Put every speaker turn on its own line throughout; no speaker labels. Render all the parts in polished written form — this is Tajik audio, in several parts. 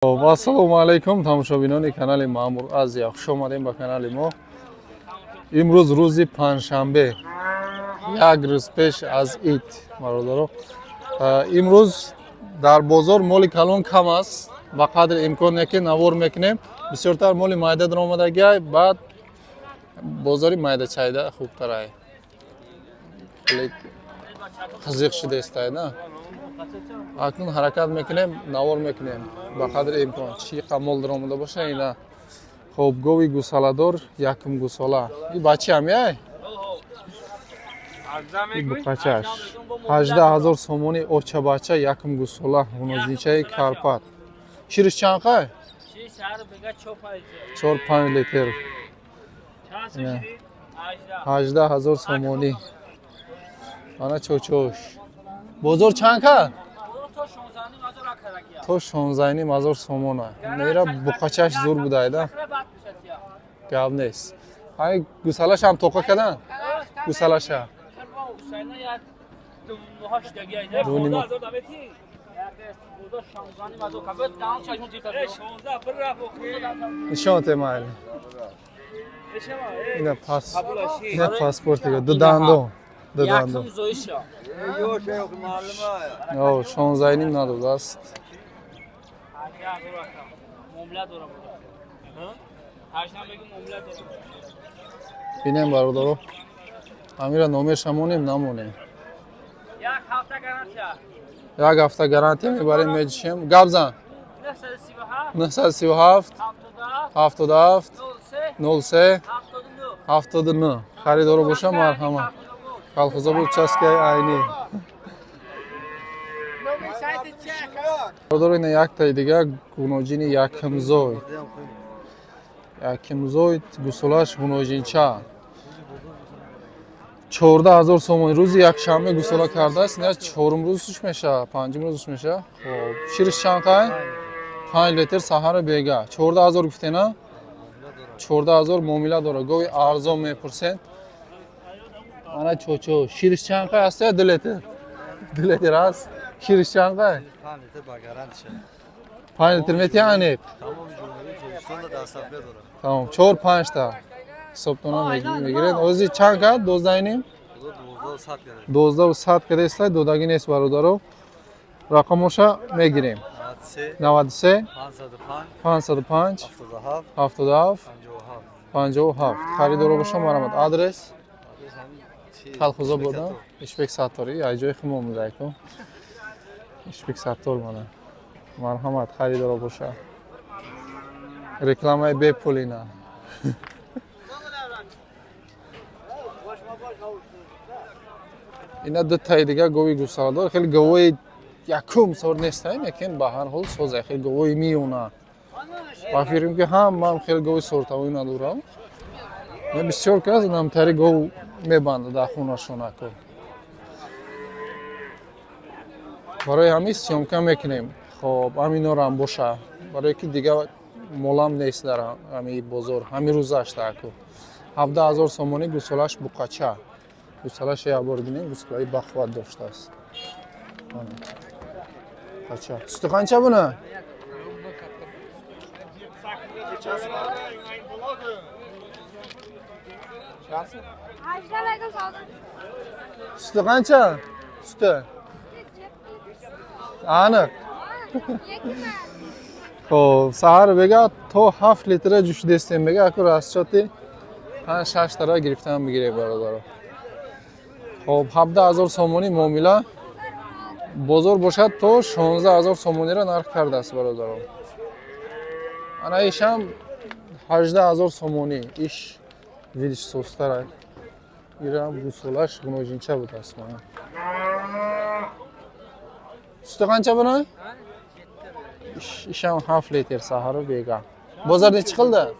Ассалому алайкум тамошобинони канали Маъмур Азия. Хуш омадем ба канали мо. Имрӯз рӯзи панҷшанбе, як рӯз пеш аз Ид, бародаро. Имрӯз дар бозор моли калон кам аст. Ба қадри имконе ки навор мекунем. Бисёртар моли майда даромадагиай, баъд бозори майдачайда хубтарай. Хеле қызиқ шудестай, на? Акнун ҳаракат мекунем, навор мекунем ба қадри имкон. Чӣ қамол даромада боша ина. Хоб гови гусаладор якум гусола. И бачи ҳам яй? И буқачаш. 18000 сомони очабача якум гусола. Ҳунозичаи Карпат. Шириш чанд қай? 4-5 литр. 18000 сомони. Ана чочош. Бозор чанд ка? То 16000 сомона. Мера буқачаш зур будайда. Гап нест. Ай гусалаш ҳам тоқа кадан? Гусалаша. Нишонте майли. Ина паспортига дудандо. Дудандо. О, 16 надодаст. Бинем бародаро. Амира номерша монем намонем. Як ҳафта гарантия мебарем меҷишем. Габзан 937 77 03 79. Харидоро боша марҳамат. Колхозобуд участкаи айнӣ. Бародаро ина яктаи дига гуноҷини якимзой. Якимзой гусолаш гуноҷинча. 14000 сомон. Рӯзи якшанбе гусола кардааст. Ина чорум рӯзш меша, панҷум рӯзш меша. Хоб, шириш чанд қай? 5 литр саҳари бега. 14000 гуфтена? 14000 муомила дора. Гови арзон мепурсен. Ана чочо. Шириш чанд қай аст я 2 литр? 2 литр аст. Шириш чанд қай?
5 литр ба гарантия.
5 литр метиҳанед? Тамом, 4-5 та. Ҳисобтона мегиред. Ози чанд ка? 12 12100 кадестай додаги нест бародаро. Рақамоша мегирем. 93 505 77 57. Харидоро боша марҳамат. Адрес Колхоза бода Ишбек Саттори. Ай ҷои химо мудайко. Ишбек Саттор мана. Марҳамат, харидоро боша. Рекламаи бепулина. Ина ду таи дига гови гусаладор. Хеле говои якум сор нестай, лекин ба ҳар ҳол созай. Хеле говои миёна. Ба фирм ки ҳам ман хеле говои сортавои надорам. Мен бисёр кас намтари гов мебанда дар хонашонако. Барои ҳамин сёмка мекунем. Хоб, ҳаминора ҳам боша. Барои ки дига молам нест дар ҳамин бозор. Ҳамин рӯзаш тако. 17000 сомони гусолаш буқача. Гусалаш як бор бинем, гусалаи бахват доштааст. Буқача. Сути қанча буна? Сути қанча? Сути? Аниқ. Хоб, саҳар бега то 7 литра ҷӯш дестем бега, аку расчоти 5-6 тара гирифтан бигире бародаро. Хоб, 17000 сомони муомила. Бозор бошад то 16000 сомонира нарх кардааст бародаро. Ана ишам 18000 сомони. Иш видиш состара. Ирам гусолаш гуноҷинча будааст мана. Сути қанча буна? Ишам 7 литр саҳару бега. Бозар нечи қилdi?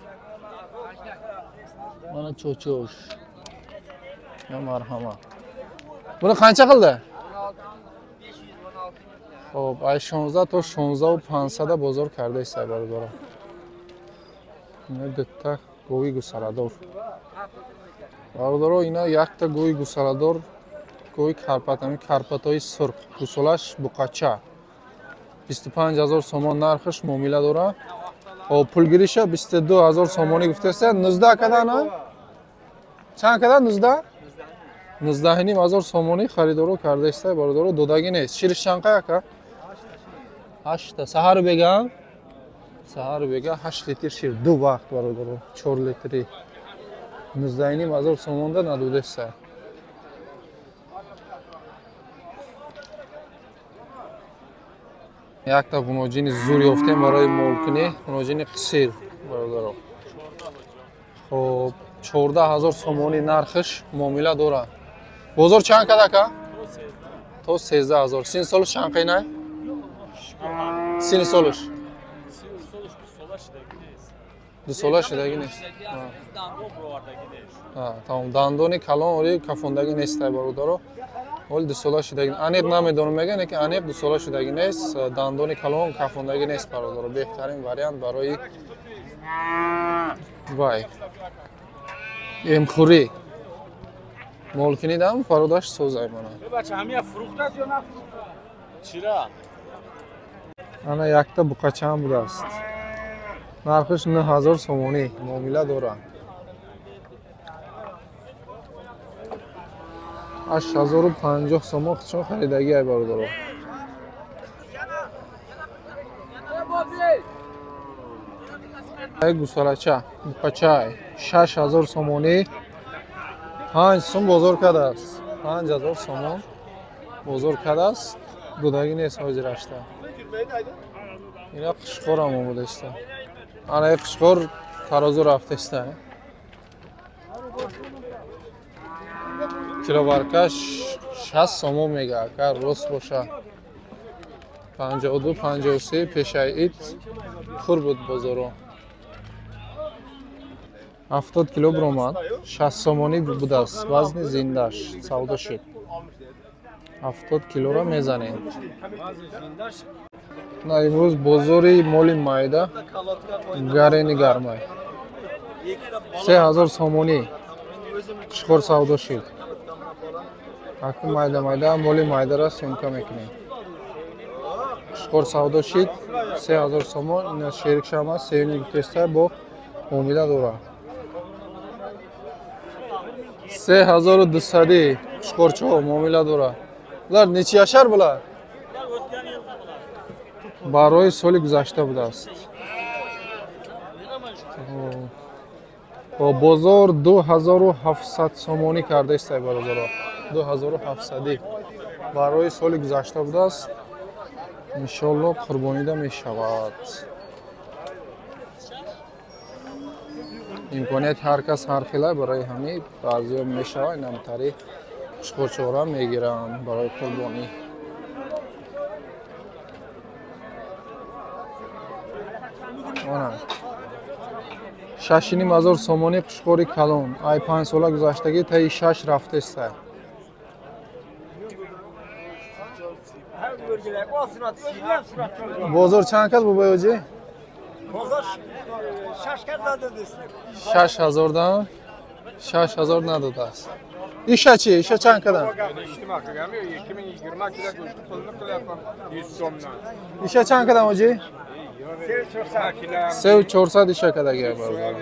Mana cho'chosh. Ya marhamat. Buni qancha qildi? 16. Xo'p, ay 16 to 16500 da bozor kardaysiz barobaro. Ina bitta go'y gusalador. Barobaro ina yakta go'y gusalador, go'y karpat, Karpatoy surx, gusolash buqacha. 25000 сомон нархш муомила дора. О пулгириша 22000 сомонӣ гуфтаста. 19 кадана? Чанд када 19? 19500 сомонӣ харидоро кардаста бародаро додаги нест. Шириш чанд ака? 8 та. Саҳар бега? Саҳар бега 8 литр шир ду вақт бародаро 4 литри 19500 сомонда надодаста. Як та гуноҷини зур ёфтем барои молкунӣ, гуноҷини қисир бародаро. Хоб 14000 сомонӣ нархш муомила дора. Бозор чанд кадака? То 13000. Син солш чанд қинай? Син солш? 2 сола шидаги нест. Тамом дандони калон ори кафондаги нестай бародаро. Оли 2 сола шидаги. Анеб намедонам меган ки анеб 2 сола шидаги нест, дандони калон кафондаги нест бародаро. Беҳтарин вариант барои вай. Эмхӯрӣ. Молкини дам фародаш созай мана.
Бача ҳамия фурухтаст ё нафурухта? Чира?
Ана якта буқачам будааст. нархш 9000 сомонӣ муомила дора. 8050 сомон чон харидаги ай бародаро. Ай гусалача буқачай 6000 сомонӣ 5 сум бозор кадааст. 5000 сомон бозор кадааст. Додаги нест ҳозирашта. Ина қишқорам омодаста. Ана қишқор тарозу рафтаста. Киловаркаш 60 сомон мега ака рост боша. 52 53 пешай ит хур буд бозоро. 70 кило бромад 60 сомонӣ будааст. вазни зиндаш савдо шуд. 70 килоро мезанем. На имрӯз бозори моли майда гарени гармай 3000 сомонӣ қишқор савдо шуд. Аку майда моли майдара сумка мекунем. Қишқор савдо шуд 3000 сомон. Ина шерикшама севни гуфтаста бо муомила дора. 3200 қишқорчо муомила дора. Булар нечи яшар булар? барои соли гузашта будааст. бозор 2700 сомонӣ кардаистай бародаро. 2700 барои соли гузашта будааст. иншоалло қурбонида мешавад. имконияти ҳар кас ҳар хела барои ҳамин баъзиҳо мешавад. намтари қишқорчора мегиранд барои қурбонӣ. Ona 6500 сомонӣ қишқори калон. Ай 5 сола гузаштагӣ таи 6 рафтаста. Бозор чанд кад бубоёҷи?
Бозор 6 кад надодааст.
6000 дан 6000 надодааст. Иша чи? Иша чанд кадан? Иша чанд кадан оҷи? 3400 иша кадаги бародаро.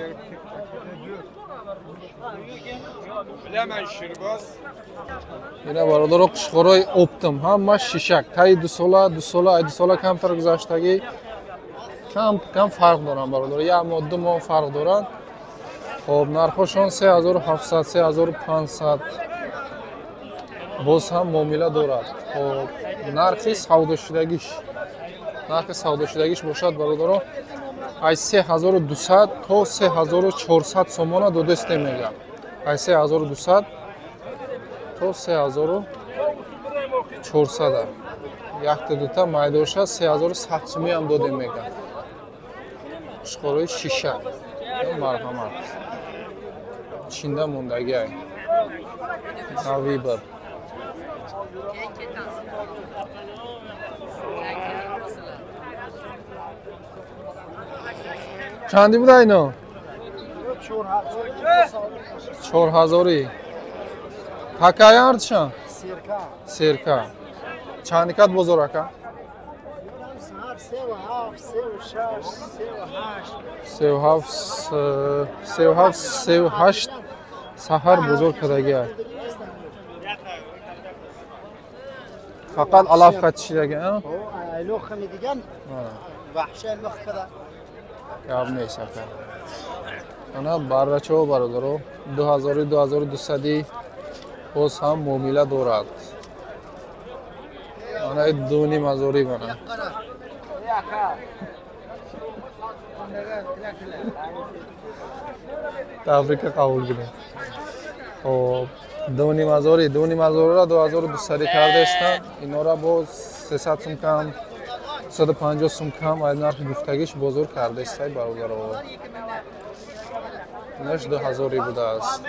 Ина бародаро қишқорои оптим ҳама шишак таи 2 сола камтар гузаштагӣ кам фарқ доранд бародаро. 1 моҳ 2 моҳ фарқ доранд. хоб нархошон 3700 3500 боз ҳам муомила дорад. хоб нархи савдошудагиш бошад бародаро. ай 3200 то 3400 сомона додест мега. ай 3200 то 3400 якта дута майдоша 3100 сомӣ ҳам додем мега. қишқорои шиша марҳамат чинда мондаги ай авибар чанди буда ино? 4000. Какая артша? Серка. Чанди кад бозор ака? سه و هفت سحر بزرگ کدگی فقط علف خط چیدگی ها؟
لوخ میدیگن وحشه لوخ کده
کم نیست اکر انا برچه و برادرو 2200 باز هم مومیله دارد انا دونی مزوری بنا تبریک قبول کنید خب دونی مزوری را 2200 کرده استن اینا را باز 300 سوم کم 150 سوم کم از نرخ گفتگیش بزرگ کرده است برادرو اینش 2000 بوده است